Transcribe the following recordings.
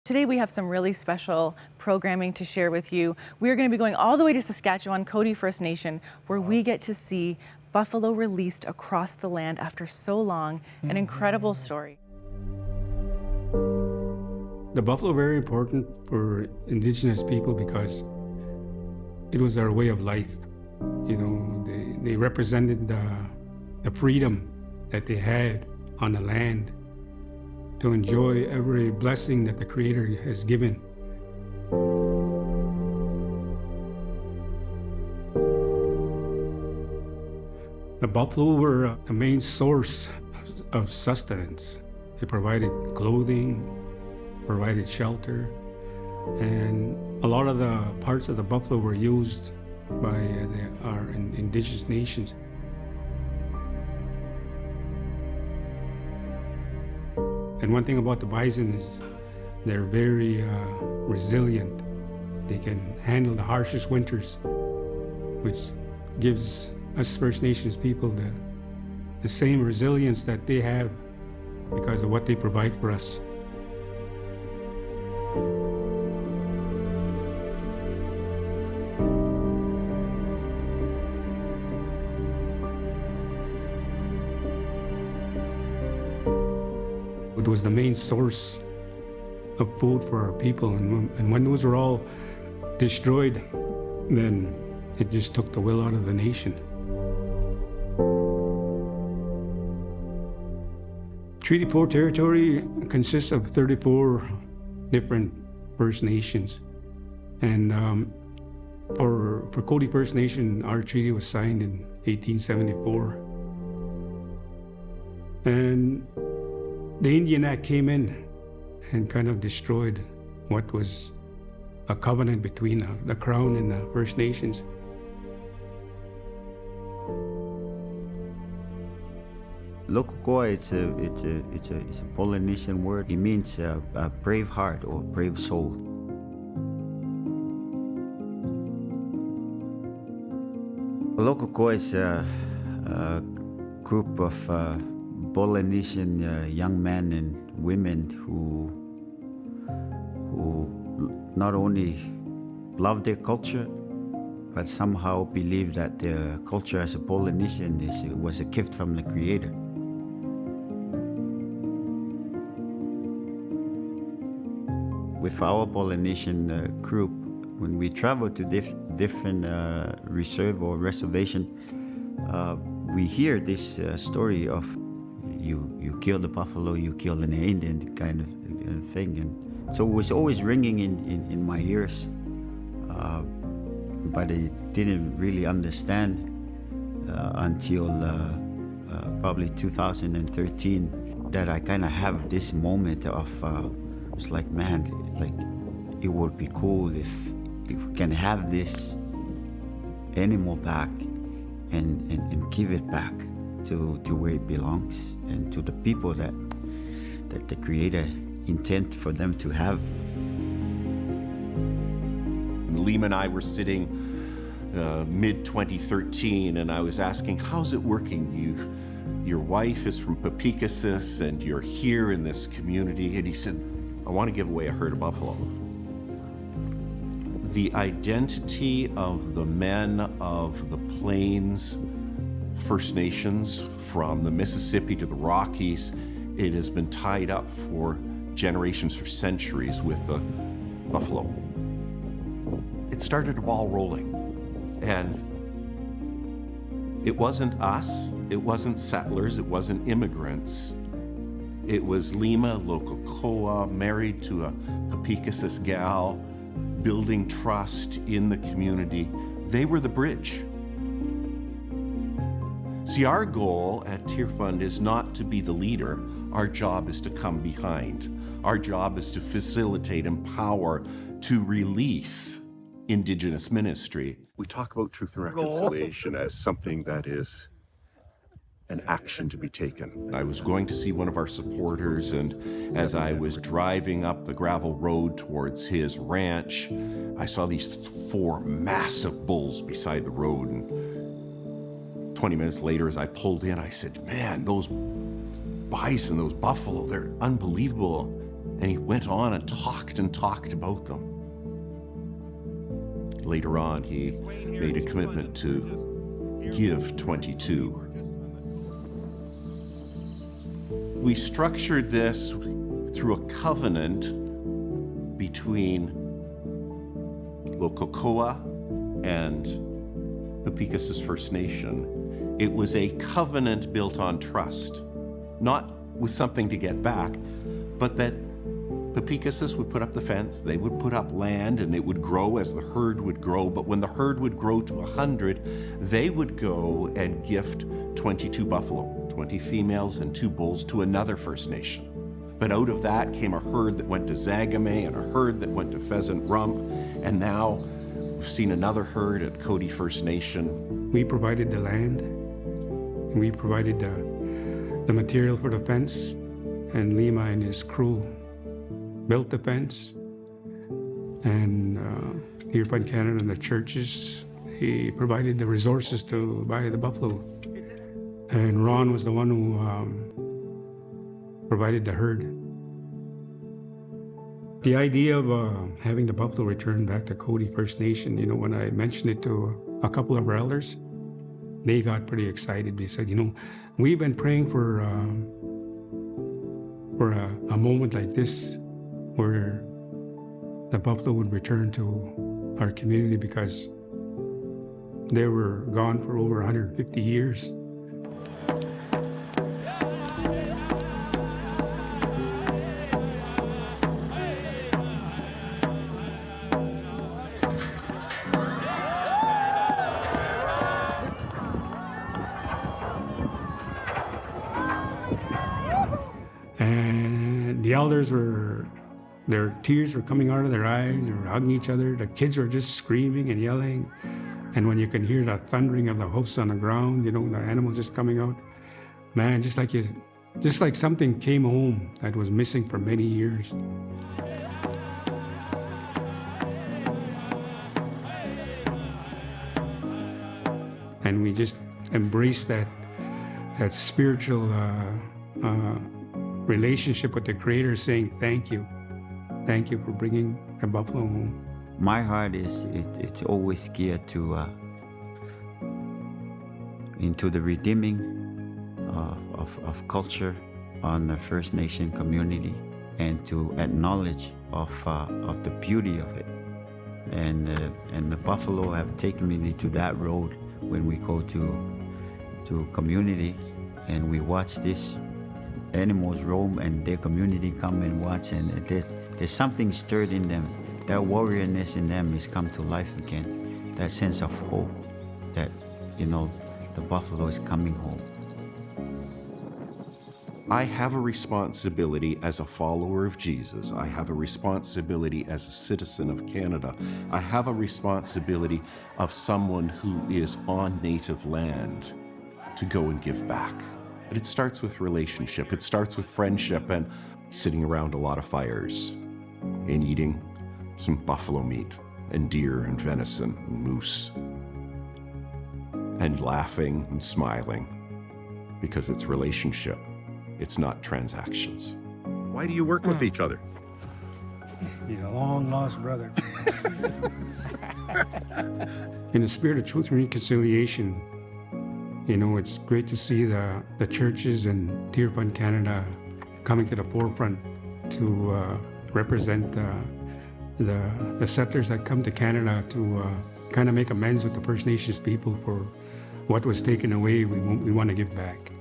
Today we have some really special programming to share with you. We are going to be going all the way to Saskatchewan, Cody First Nation, where we get to see buffalo released across the land after so long. An incredible story. The buffalo are very important for Indigenous people because it was their way of life. You know, they represented the freedom that they had on the land to enjoy every blessing that the Creator has given. The buffalo were the main source of sustenance. They provided clothing, provided shelter, and a lot of the parts of the buffalo were used by our Indigenous nations. And one thing about the bison is they're very resilient. They can handle the harshest winters, which gives us First Nations people the same resilience that they have because of what they provide for us. It was the main source of food for our people, and when those were all destroyed, then it just took the will out of the nation. Treaty 4 territory consists of 34 different First Nations, and for Cody First Nation, our treaty was signed in 1874, and the Indian Act came in and kind of destroyed what was a covenant between the Crown and the First Nations. Lokokoa, it's a Polynesian word. It means a brave heart or brave soul. Lokokoa is a group of Polynesian young men and women who not only love their culture, but somehow believe that their culture as a Polynesian was a gift from the Creator. With our Polynesian group, when we travel to different reserve or reservation, we hear this story of you kill the buffalo, you kill an Indian kind of thing, and so it was always ringing in my ears, but I didn't really understand until probably 2013 that I kind of have this moment of it's like, man, like it would be cool if we can have this animal back and give it back to where it belongs and to the people that the Creator intended for them to have. Liam and I were sitting mid-2013, and I was asking, how's it working? Your wife is from Papikasis, and you're here in this community. And he said, I want to give away a herd of buffalo. The identity of the men of the Plains First Nations, from the Mississippi to the Rockies, it has been tied up for generations, for centuries, with the buffalo. It started a ball rolling, and it wasn't us, it wasn't settlers, it wasn't immigrants. It was Lima, Lokokoa, married to a Papikasis gal, building trust in the community. They were the bridge. See, our goal at Tear Fund is not to be the leader. Our job is to come behind. Our job is to facilitate, empower, to release Indigenous ministry. We talk about truth and reconciliation as something that is an action to be taken. I was going to see one of our supporters, and as I was driving up the gravel road towards his ranch, I saw these 4 massive bulls beside the road. And 20 minutes later, as I pulled in, I said, man, those bison, those buffalo, they're unbelievable. And he went on and talked about them. Later on, he made a commitment to give 22. We structured this through a covenant between Lokokoa and Pepikas's First Nation. It was a covenant built on trust, not with something to get back, but that Pepikas's would put up the fence, they would put up land, and it would grow as the herd would grow. But when the herd would grow to 100, they would go and gift 22 buffalo, 20 females and 2 bulls to another First Nation. But out of that came a herd that went to Zagame and a herd that went to Pheasant Rump. And now we've seen another herd at Cody First Nation. We provided the land, and we provided the material for the fence, and Lima and his crew built the fence. And here in Canada and the churches, he provided the resources to buy the buffalo. And Ron was the one who provided the herd. The idea of having the buffalo return back to Cody First Nation, when I mentioned it to a couple of our elders, they got pretty excited. They said, we've been praying for a moment like this where the buffalo would return to our community, because they were gone for over 150 years. And the elders their tears were coming out of their eyes. They were hugging each other. The kids were just screaming and yelling. And when you can hear the thundering of the hoofs on the ground, the animals just coming out, man, just like something came home that was missing for many years. And we just embraced that spiritual relationship with the Creator, saying thank you for bringing the buffalo home. My heart it's always geared to into the redeeming of culture on the First Nation community, and to acknowledge of the beauty of it. And the buffalo have taken me to that road when we go to community and we watch these animals roam and their community come and watch, and there's something stirred in them. That warriorness in them is come to life again. That sense of hope that, the buffalo is coming home. I have a responsibility as a follower of Jesus. I have a responsibility as a citizen of Canada. I have a responsibility of someone who is on native land to go and give back. But it starts with relationship. It starts with friendship and sitting around a lot of fires and eating some buffalo meat and deer and venison and moose and laughing and smiling, because it's relationship. It's not transactions. Why do you work with each other? He's a long-lost brother. In the spirit of truth and reconciliation, it's great to see the churches in Tirpan, Canada coming to the forefront to represent the settlers that come to Canada to kind of make amends with the First Nations people for what was taken away. We want to give back.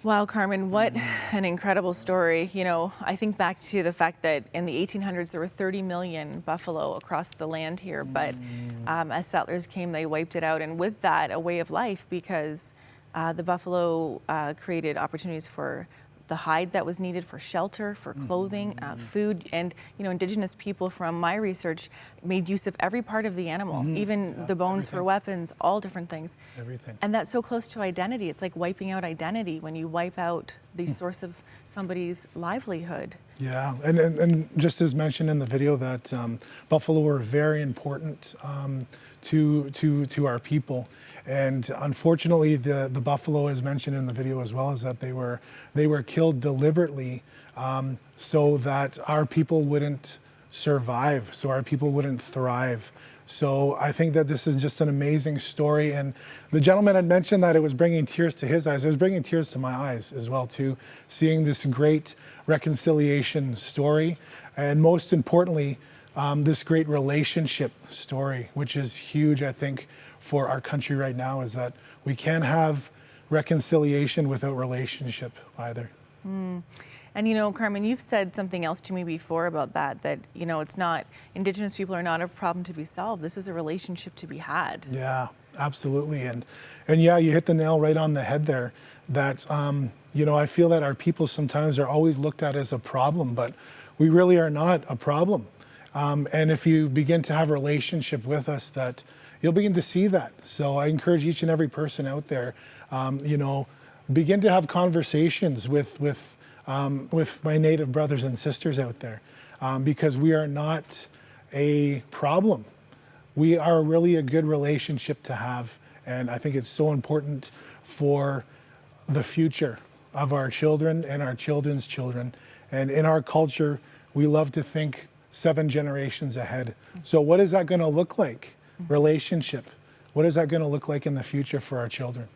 Wow, Carmen, what an incredible story. I think back to the fact that in the 1800s, there were 30 million buffalo across the land here. But as settlers came, they wiped it out. And with that, a way of life, because the buffalo created opportunities for the hide that was needed for shelter, for clothing, food. And, Indigenous people, from my research, made use of every part of the animal, even the bones for weapons, all different things. Everything. And that's so close to identity. It's like wiping out identity when you wipe out the source of somebody's livelihood. Yeah, and just as mentioned in the video, that buffalo were very important to our people, and unfortunately, the buffalo, as mentioned in the video as well, is that they were killed deliberately so that our people wouldn't survive, so our people wouldn't thrive. So I think that this is just an amazing story, and the gentleman had mentioned that it was bringing tears to his eyes. It was bringing tears to my eyes as well too, seeing this great reconciliation story, and most importantly, this great relationship story, which is huge, I think, for our country right now, is that we can't have reconciliation without relationship either. And you know, Carmen, you've said something else to me before about that, you know, it's not, Indigenous people are not a problem to be solved. This is a relationship to be had. Yeah, absolutely. And yeah, you hit the nail right on the head there, that, you know, I feel that our people sometimes are always looked at as a problem, but we really are not a problem. And if you begin to have a relationship with us, that you'll begin to see that. So I encourage each and every person out there, you know, begin to have conversations with my Native brothers and sisters out there, because we are not a problem. We are really a good relationship to have, and I think it's so important for the future of our children and our children's children. And in our culture, we love to think 7 generations ahead. So what is that going to look like? Relationship. What is that going to look like in the future for our children?